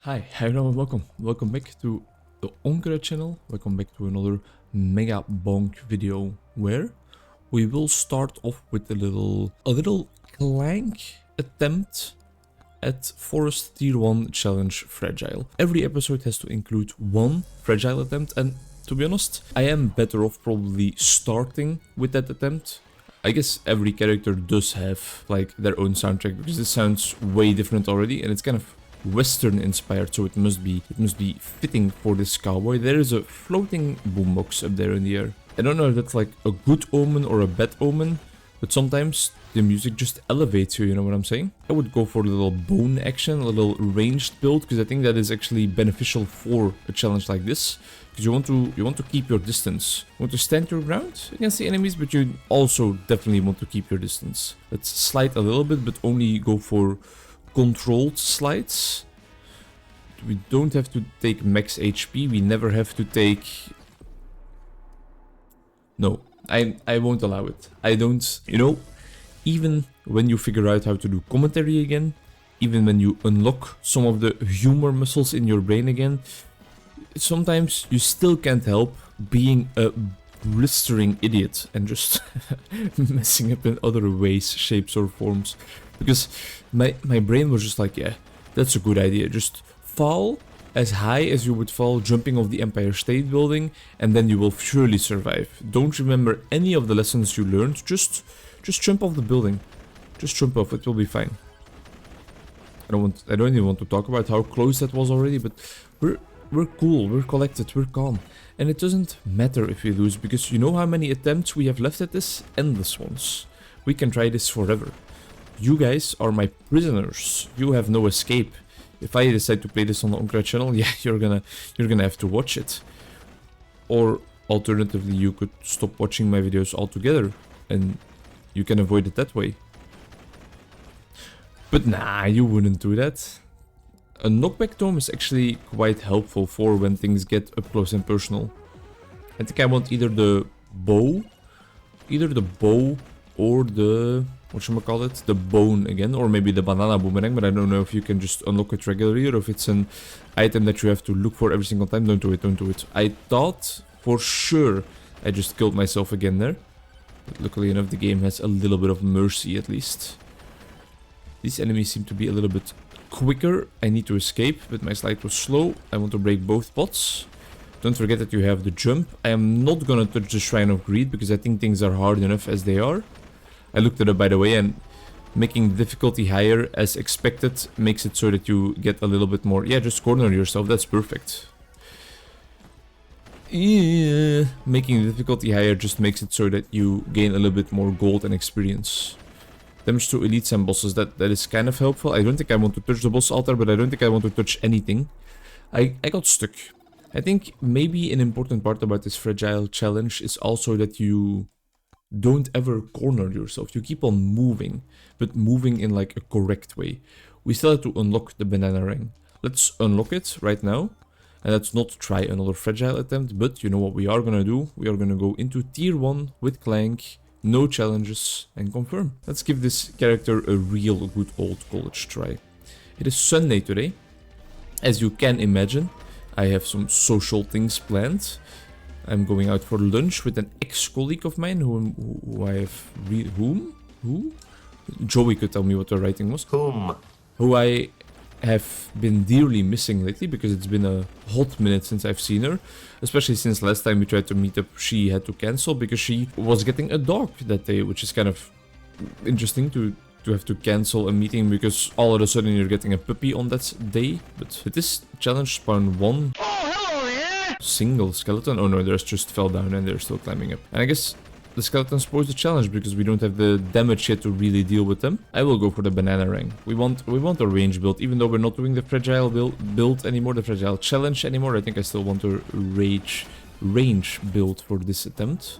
Hi, hello and welcome. Welcome back to the Onkruid channel. Welcome back to another Megabonk video where we will start off with a little clank attempt at Forest Tier 1 Challenge Fragile. Every episode has to include one fragile attempt, and to be honest, I am better off probably starting with that attempt. I guess every character does have like their own soundtrack because this sounds way different already, and it's kind of Western inspired, so it must be fitting for this cowboy. There is a floating boombox up there in the air. I don't know if that's like a good omen or a bad omen, but sometimes the music just elevates you, you know what I'm saying? I would go for a little bone action, a little ranged build, because I think that is actually beneficial for a challenge like this. Because you want to keep your distance. You want to stand your ground against the enemies, but you also definitely want to keep your distance. Let's slide a little bit, but only go for controlled slides. We don't have to take max HP. We never have to take... No, I won't allow it. I don't... You know, even when you figure out how to do commentary again, even when you unlock some of the humor muscles in your brain again, sometimes you still can't help being a blistering idiot and just messing up in other ways, shapes or forms. Because my brain was just like, yeah, that's a good idea. Just fall as high as you would fall jumping off the Empire State Building, and then you will surely survive. Don't remember any of the lessons you learned. Just jump off the building. Just jump off. It will be fine. I don't even want to talk about how close that was already, but we're cool. We're collected. We're calm. And it doesn't matter if we lose, because you know how many attempts we have left at this? Endless ones. We can try this forever. You guys are my prisoners. You have no escape. If I decide to play this on the Onkruid channel, yeah, you're gonna have to watch it. Or alternatively, you could stop watching my videos altogether, and you can avoid it that way. But nah, you wouldn't do that. A knockback tome is actually quite helpful for when things get up close and personal. I think I want either the bow or the... whatchamacallit, the bone again, or maybe the banana boomerang, but I don't know if you can just unlock it regularly or if it's an item that you have to look for every single time. Don't do it. I thought for sure I just killed myself again there. But luckily enough, the game has a little bit of mercy at least. These enemies seem to be a little bit quicker. I need to escape, but my slide was slow. I want to break both pots. Don't forget that you have the jump. I am not gonna touch the Shrine of Greed because I think things are hard enough as they are. I looked it up, by the way, and making the difficulty higher as expected makes it so that you get a little bit more... Yeah, just corner yourself, that's perfect. Yeah. Making the difficulty higher just makes it so that you gain a little bit more gold and experience. Damage to elites and bosses, that is kind of helpful. I don't think I want to touch the boss altar, but I don't think I want to touch anything. I got stuck. I think maybe an important part about this fragile challenge is also that you... don't ever corner yourself. You keep on moving, but moving in like a correct way. We still have to unlock the banana ring. Let's unlock it right now. And let's not try another fragile attempt, but you know what we are gonna do? We are gonna go into tier 1 with Clank, no challenges, and confirm. Let's give this character a real good old college try. It is Sunday today. As you can imagine, I have some social things planned. I'm going out for lunch with an ex-colleague of mine who I have... Who? Joey could tell me what the writing was. Who I have been dearly missing lately, because it's been a hot minute since I've seen her. Especially since last time we tried to meet up, she had to cancel because she was getting a dog that day, which is kind of interesting to have to cancel a meeting because all of a sudden you're getting a puppy on that day. But with this challenge spawn 1... single skeleton. Oh no, theirs just fell down and they're still climbing up. And I guess the skeletons pose the challenge because we don't have the damage yet to really deal with them. I will go for the banana ring. We want a range build, even though we're not doing the fragile build anymore, the fragile challenge anymore. I think I still want a range build for this attempt.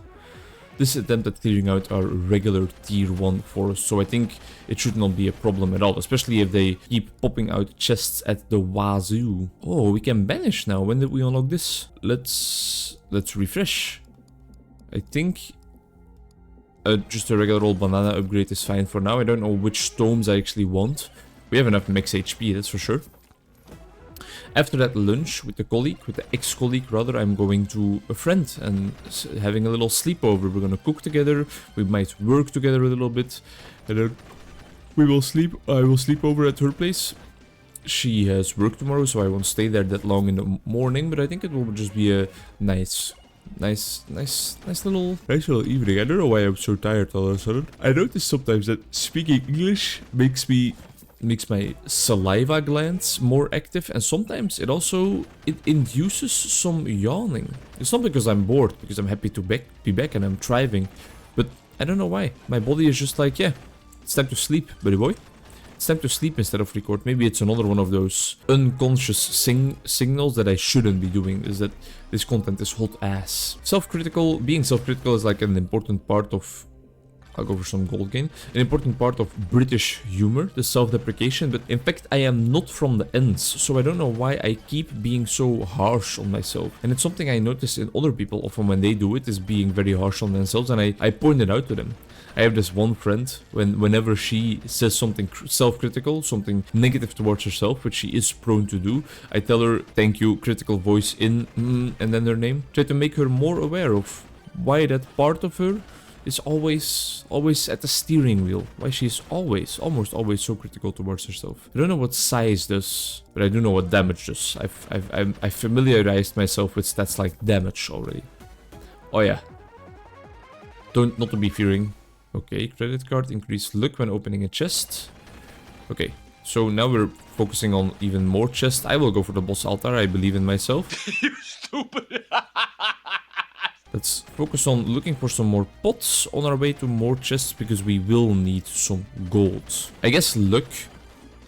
This attempt at clearing out our regular tier 1 forest, so I think it should not be a problem at all, especially if they keep popping out chests at the wazoo. Oh, we can banish now. When did we unlock this? Let's refresh. I think just a regular old banana upgrade is fine for now. I don't know which stones I actually want. We have enough max HP, that's for sure. After that lunch with the colleague, with the ex-colleague rather, I'm going to a friend and having a little sleepover. We're gonna cook together, we might work together a little bit, and then we will sleep. I will sleep over at her place. She has work tomorrow, so I won't stay there that long in the morning, but I think it will just be a nice little evening. I don't know why I'm so tired all of a sudden. I notice sometimes that speaking English makes my saliva glands more active, and sometimes it induces some yawning. It's not because I'm bored, because I'm happy to be back and I'm thriving, but I don't know why. My body is just like, yeah, it's time to sleep, buddy boy. It's time to sleep instead of record. Maybe it's another one of those unconscious signals that I shouldn't be doing, is that this content is hot ass. Being self-critical is like an important part of, I'll go for some gold gain, an important part of British humor, the self-deprecation, but in fact I am not from the ends, so I don't know why I keep being so harsh on myself. And it's something I notice in other people often when they do it, is being very harsh on themselves, and I point it out to them. I have this one friend, whenever she says something self-critical, something negative towards herself, which she is prone to do, I tell her, thank you, critical voice in, and then her name. Try to make her more aware of why that part of her is always at the steering wheel. Why she's almost always so critical towards herself. I don't know what size does, but I do know what damage does. I've familiarized myself with stats like damage already. Oh yeah. Not to be fearing. Okay, credit card, increased luck when opening a chest. Okay, so now we're focusing on even more chests. I will go for the boss altar, I believe in myself. You stupid! Let's focus on looking for some more pots on our way to more chests, because we will need some gold. I guess luck,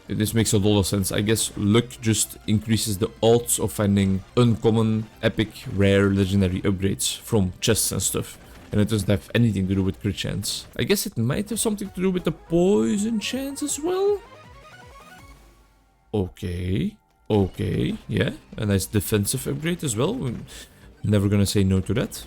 this makes a lot of sense. I guess luck just increases the odds of finding uncommon, epic, rare, legendary upgrades from chests and stuff. And it doesn't have anything to do with crit chance. I guess it might have something to do with the poison chance as well. Okay, yeah, a nice defensive upgrade as well. I'm never gonna say no to that.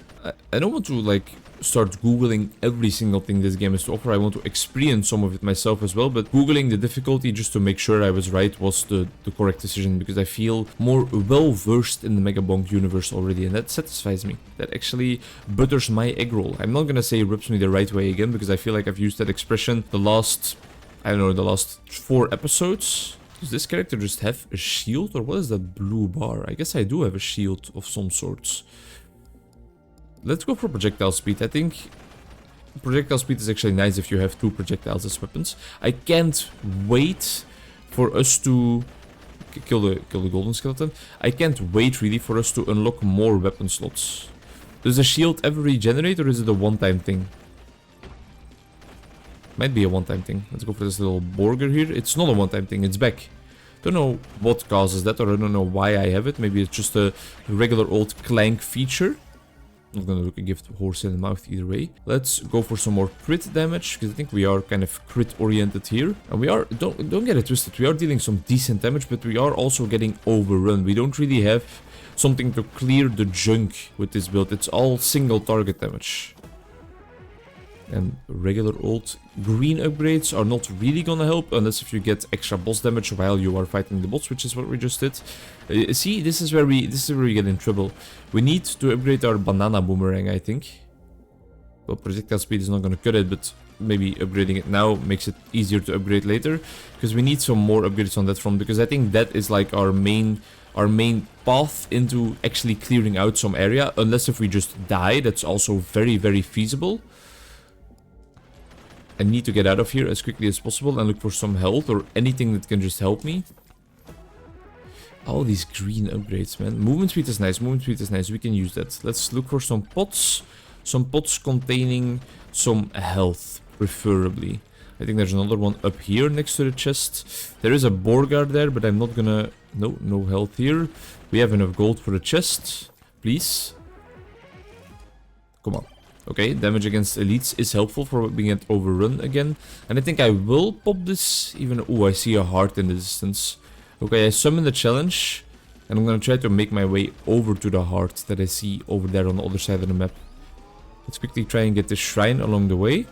I don't want to like start googling every single thing this game has to offer. I want to experience some of it myself as well, but googling the difficulty just to make sure I was right was the correct decision, because I feel more well versed in the Megabonk universe already, and that satisfies me. That actually butters my egg roll. I'm not gonna say rubs me the right way again, because I feel like I've used that expression the last 4 episodes. Does this character just have a shield, or what is that blue bar? I guess I do have a shield of some sorts. Let's go for projectile speed. I think projectile speed is actually nice if you have 2 projectiles as weapons. I can't wait for us to kill the golden skeleton. I can't wait really for us to unlock more weapon slots. Does the shield ever regenerate, or is it a one-time thing? Might be a one-time thing. Let's go for this little burger here. It's not a one-time thing, it's back. Don't know what causes that, or I don't know why I have it. Maybe it's just a regular old clank feature. Not gonna look a gift horse in the mouth either way. Let's go for some more crit damage, because I think we are kind of crit oriented here. And we are, don't get it twisted, we are dealing some decent damage, but we are also getting overrun. We don't really have something to clear the junk with this build. It's all single target damage. And regular old green upgrades are not really gonna help, unless if you get extra boss damage while you are fighting the boss, which is what we just did. See, this is where we get in trouble. We need to upgrade our banana boomerang, I think. Well, projectile speed is not gonna cut it, but maybe upgrading it now makes it easier to upgrade later, because we need some more upgrades on that front, because I think that is like our main path into actually clearing out some area, unless if we just die. That's also very, very feasible. I need to get out of here as quickly as possible and look for some health or anything that can just help me. All these green upgrades, man. Movement speed is nice, we can use that. Let's look for some pots. Some pots containing some health, preferably. I think there's another one up here next to the chest. There is a Borgard there, but I'm not gonna... No health here. We have enough gold for the chest. Please. Come on. Okay, damage against elites is helpful for being get overrun again. And I think I will pop this, even... Oh, I see a heart in the distance. Okay, I summon the challenge. And I'm gonna try to make my way over to the heart that I see over there on the other side of the map. Let's quickly try and get this shrine along the way.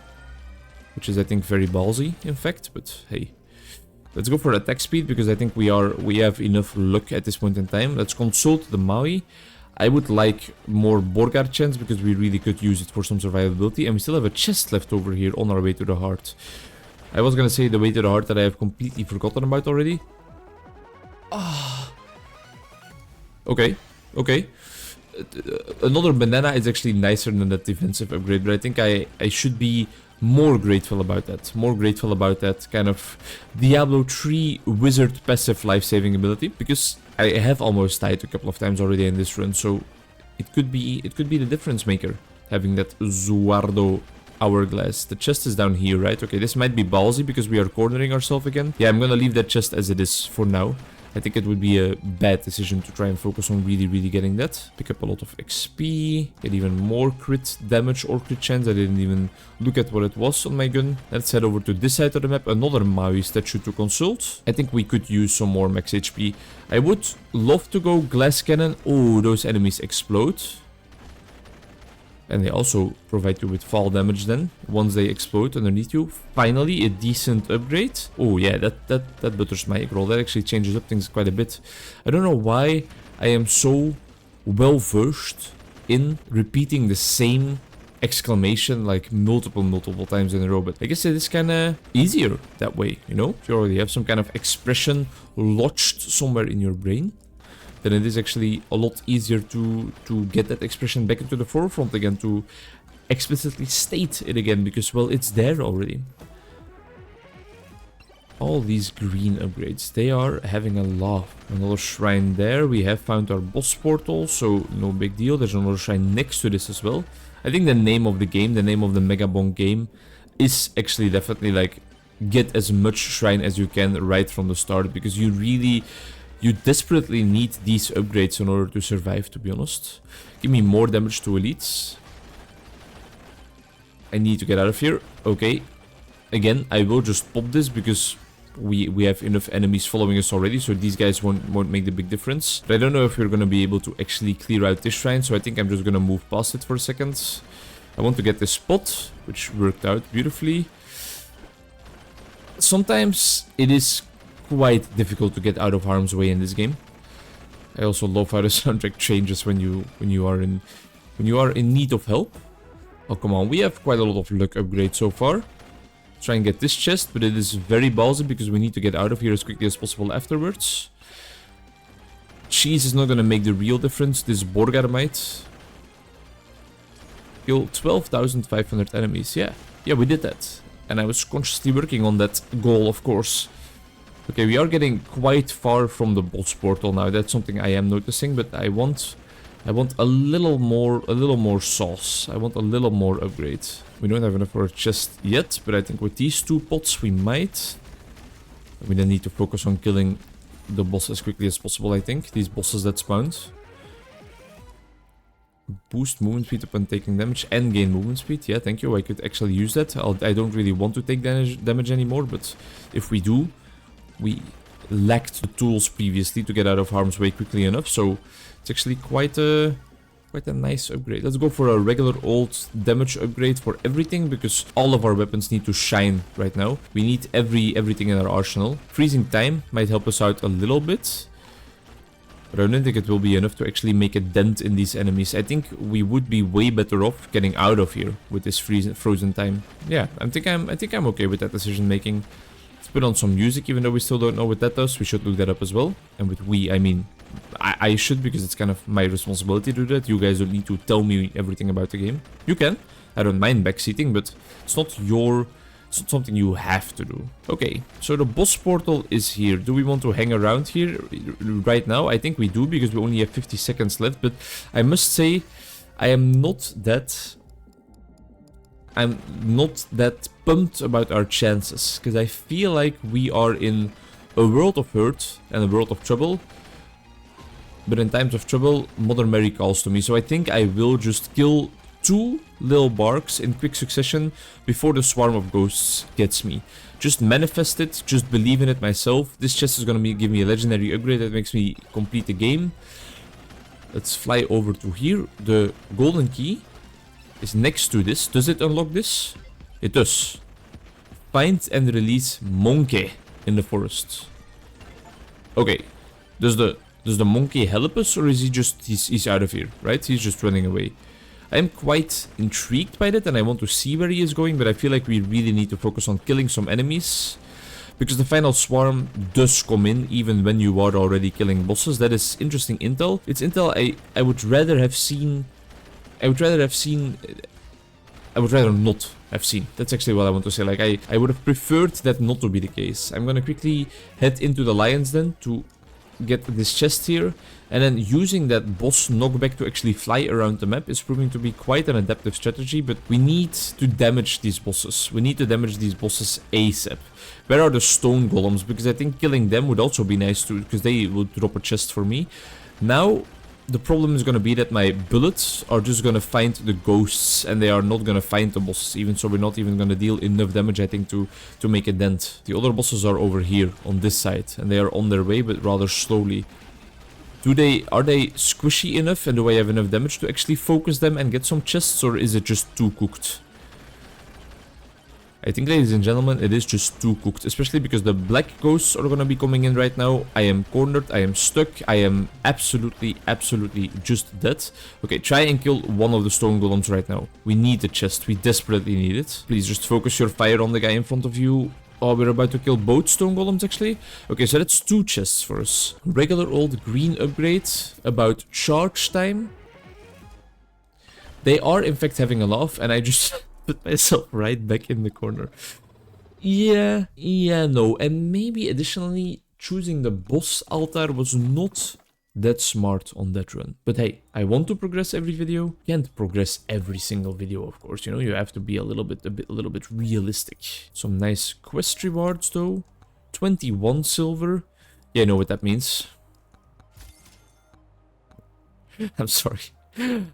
Which is, I think, very ballsy, in fact. But, hey. Let's go for attack speed because I think we have enough luck at this point in time. Let's consult the Maui. I would like more Borgar chance because we really could use it for some survivability. And we still have a chest left over here on our way to the heart. I was gonna say the way to the heart that I have completely forgotten about already. Ah. Okay. Okay. Another banana is actually nicer than that defensive upgrade, but I think I should be more grateful about that. More grateful about that kind of Diablo 3 wizard passive life-saving ability, because I have almost died a couple of times already in this run, so it could be the difference maker having that Zuardo hourglass. The chest is down here, right? Okay, this might be ballsy because we are cornering ourselves again. Yeah, I'm gonna leave that chest as it is for now. I think it would be a bad decision to try and focus on really getting that. Pick up a lot of XP, get even more crit damage or crit chance. I didn't even look at what it was on my gun. Let's head over to this side of the map. Another Maui statue to consult. I think we could use some more max HP. I would love to go glass cannon. Oh, those enemies explode. And they also provide you with fall damage then, once they explode underneath you. Finally, a decent upgrade. Oh yeah, that butters my egg roll. That actually changes up things quite a bit. I don't know why I am so well versed in repeating the same exclamation like multiple times in a row. But I guess it is kind of easier that way, you know? If you already have some kind of expression lodged somewhere in your brain, then it is actually a lot easier to get that expression back into the forefront again, to explicitly state it again, because, well, it's there already. All these green upgrades, they are having a laugh. Another shrine there. We have found our boss portal, so no big deal. There's another shrine next to this as well. I think the name of the game, the name of the Megabonk game, is actually definitely like, get as much shrine as you can right from the start, because you desperately need these upgrades in order to survive, to be honest. Give me more damage to elites. I need to get out of here. Okay. Again, I will just pop this because we have enough enemies following us already, so these guys won't make the big difference. But I don't know if we're gonna be able to actually clear out this shrine, so I think I'm just gonna move past it for a second. I want to get this spot, which worked out beautifully. Sometimes it is quite difficult to get out of harm's way in this game. I also love how the soundtrack changes when you are in need of help. Oh, come on, we have quite a lot of luck upgrades so far. Try and get this chest, but it is very ballsy because we need to get out of here as quickly as possible afterwards. Cheese is not gonna make the real difference. This Borgar might. Kill 12,500 enemies. Yeah, we did that. And I was consciously working on that goal, of course. Okay, we are getting quite far from the boss portal now. That's something I am noticing, but I want a little more sauce. I want a little more upgrade. We don't have enough for a chest yet, but I think with these two pots we might. We then need to focus on killing the boss as quickly as possible, I think. These bosses that spawned. Boost movement speed upon taking damage and gain movement speed. Yeah, thank you. I could actually use that. I don't really want to take damage anymore, but if we do, we lacked the tools previously to get out of harm's way quickly enough, so it's actually quite a nice upgrade. Let's go for a regular old damage upgrade for everything, because all of our weapons need to shine right now. We need everything in our arsenal. Freezing time might help us out a little bit, but I don't think it will be enough to actually make a dent in these enemies. I think we would be way better off getting out of here with this frozen time. Yeah, I think I'm okay with that decision making. Let's put on some music, even though we still don't know what that does. We should look that up as well. And with I mean, I should, because it's kind of my responsibility to do that. You guys don't need to tell me everything about the game. You can. I don't mind backseating, but it's not something you have to do. Okay, so the boss portal is here. Do we want to hang around here right now? I think we do, because we only have 50 seconds left. But I must say, I'm not that pumped about our chances, because I feel like we are in a world of hurt and a world of trouble. But in times of trouble, Mother Mary calls to me. So I think I will just kill 2 little barks in quick succession before the swarm of ghosts gets me. Just manifest it, just believe in it myself. This chest is gonna give me a legendary upgrade that makes me complete the game. Let's fly over to here. The golden key is next to this. Does it unlock this? It does. Find and release Monkey. in the forest. Okay, does the monkey help us, or is he just, he's out of here, right? He's just running away. I'm quite intrigued by that, and I want to see where he is going, but I feel like we really need to focus on killing some enemies, because the final swarm does come in even when you are already killing bosses. That is interesting intel. It's intel I would rather have seen. I would rather not have seen. That's actually what I want to say. Like, I would have preferred that not to be the case. I'm gonna quickly head into the Lion's Den to get this chest here, and then using that boss knockback to actually fly around the map is proving to be quite an adaptive strategy, but we need to damage these bosses. We need to damage these bosses ASAP. Where are the stone golems? Because I think killing them would also be nice too, because they would drop a chest for me. Now, the problem is going to be that my bullets are just going to find the ghosts, and they are not going to find the bosses, even so we're not even going to deal enough damage, I think, to make a dent. The other bosses are over here on this side, and they are on their way, but rather slowly. Are they squishy enough, and do I have enough damage to actually focus them and get some chests, or is it just too cooked? I think, ladies and gentlemen, it is just too cooked, especially because the black ghosts are gonna be coming in right now. I am cornered, I am stuck, I am absolutely just dead. Okay, try and kill one of the stone golems right now. We need the chest, we desperately need it. Please just focus your fire on the guy in front of you. Oh, we're about to kill both stone golems, actually. Okay, so that's 2 chests for us. Regular old green upgrade about charge time. They are, in fact, having a laugh, and I just put myself right back in the corner. Yeah, no. And maybe, additionally, choosing the boss altar was not that smart on that run. But hey, I want to progress every video. Can't progress every single video, of course. You know, you have to be a little bit realistic. Some nice quest rewards though. 21 silver. Yeah, I know what that means. I'm sorry.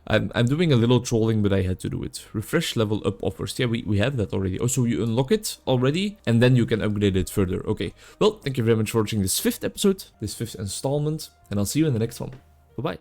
I'm doing a little trolling, but I had to do it. Refresh level up offers. Yeah, we have that already. Oh, so you unlock it already, and then you can upgrade it further. Okay. Well, thank you very much for watching this 5th episode, this 5th installment, and I'll see you in the next one. Bye-bye.